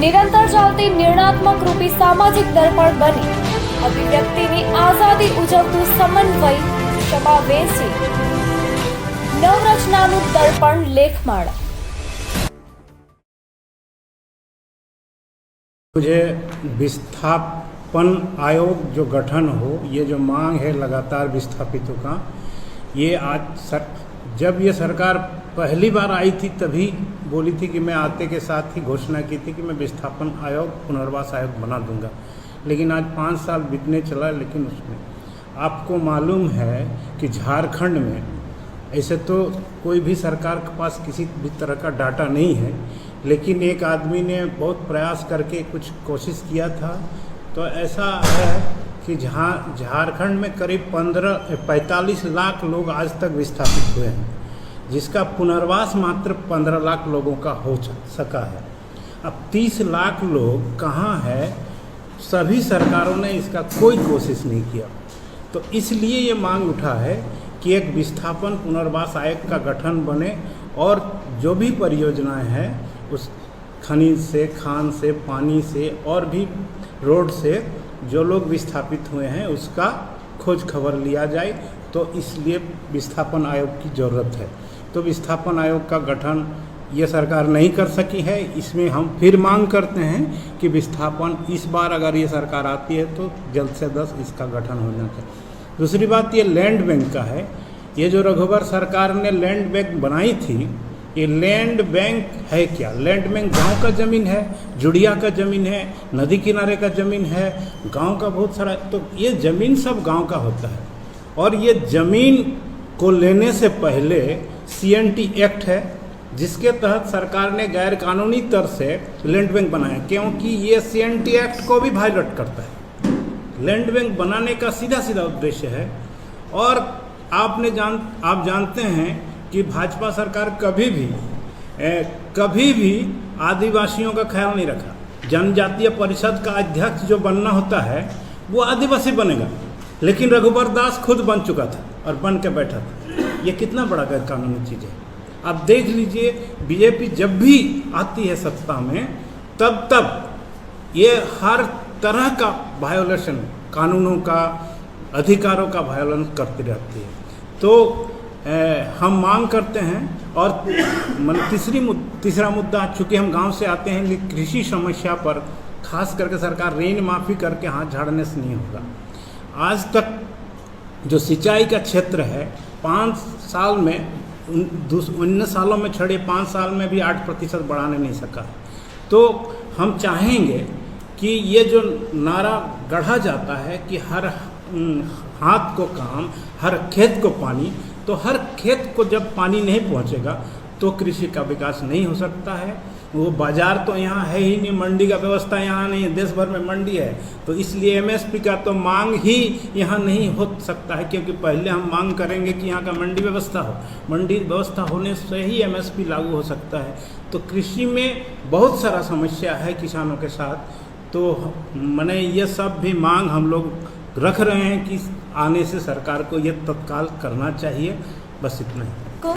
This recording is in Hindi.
નિરંતર ચાલતી નિર્ણાત્મક રૂપી સામાજિક દર્પણ બની અભિવ્યક્તિની આઝાદી ઉજવતું સમન્વય સમાવેશી નવરચનાનું દર્પણ લેખમાળા। मुझे विस्थापन आयोग जो गठन हो, ये जो मांग है लगातार विस्थापितों का, ये आज जब ये सरकार पहली बार आई थी तभी बोली थी कि मैं आते के साथ ही घोषणा की थी कि मैं विस्थापन आयोग पुनर्वास आयोग बना दूंगा। लेकिन आज 5 साल बीतने चला, लेकिन उसमें आपको मालूम है कि झारखंड में ऐसे तो कोई भी सरकार के पास किसी भी तरह का डाटा नहीं है, लेकिन एक आदमी ने बहुत प्रयास करके कुछ कोशिश किया था। तो ऐसा है कि झारखंड में करीब 45 लाख लोग आज तक विस्थापित हुए हैं, जिसका पुनर्वास मात्र 15 लाख लोगों का हो सका है। अब 30 लाख लोग कहाँ है, सभी सरकारों ने इसका कोई कोशिश नहीं किया। तो इसलिए ये मांग उठा है कि एक विस्थापन पुनर्वास आयोग का गठन बने और जो भी परियोजनाएं हैं उस खनिज से, खान से, पानी से और भी रोड से जो लोग विस्थापित हुए हैं उसका खोज खबर लिया जाए। तो इसलिए विस्थापन आयोग की ज़रूरत है। तो विस्थापन आयोग का गठन ये सरकार नहीं कर सकी है, इसमें हम फिर मांग करते हैं कि विस्थापन इस बार अगर ये सरकार आती है तो जल्द से जल्द इसका गठन होना चाहिए। दूसरी बात ये लैंड बैंक का है। ये जो रघुवर सरकार ने लैंड बैंक बनाई थी, ये लैंड बैंक है क्या? लैंड बैंक गांव का ज़मीन है, जुड़िया का ज़मीन है, नदी किनारे का ज़मीन है, गांव का बहुत सारा। तो ये ज़मीन सब गांव का होता है और ये ज़मीन को लेने से पहले CNT एक्ट है, जिसके तहत सरकार ने गैर कानूनी तौर से लैंड बैंक बनाया, क्योंकि ये CNT एक्ट को भी वायलेट करता है। लैंड बैंक बनाने का सीधा सीधा उद्देश्य है। और आप जानते हैं कि भाजपा सरकार कभी भी आदिवासियों का ख्याल नहीं रखा। जनजातीय परिषद का अध्यक्ष जो बनना होता है वो आदिवासी बनेगा, लेकिन रघुवर दास खुद बन चुका था और बन के बैठा था। ये कितना बड़ा गैर कानूनी चीज़ है। आप देख लीजिए, बीजेपी जब भी आती है सत्ता में तब ये हर तरह का वायोलेशन, कानूनों का, अधिकारों का वायोलेशन करती रहती है। तो हम मांग करते हैं। और तीसरा मुद्दा, चूँकि हम गांव से आते हैं, लेकिन कृषि समस्या पर खास करके सरकार ऋण माफ़ी करके हाथ झाड़ने से नहीं होगा। आज तक जो सिंचाई का क्षेत्र है 5 साल में 19 सालों में छड़े 5 साल में भी 8% बढ़ाने नहीं सका। तो हम चाहेंगे कि ये जो नारा गढ़ा जाता है कि हर हाथ को काम, हर खेत को पानी, तो हर खेत को जब पानी नहीं पहुंचेगा तो कृषि का विकास नहीं हो सकता है। वो बाज़ार तो यहाँ है ही नहीं, मंडी का व्यवस्था यहाँ नहीं है, देश भर में मंडी है। तो इसलिए MSP का तो मांग ही यहाँ नहीं हो सकता है, क्योंकि पहले हम मांग करेंगे कि यहाँ का मंडी व्यवस्था हो। मंडी व्यवस्था होने से ही MSP लागू हो सकता है। तो कृषि में बहुत सारा समस्या है किसानों के साथ। तो मैंने ये सब भी मांग हम लोग रख रहे हैं कि आने से सरकार को ये तत्काल करना चाहिए। बस इतना ही।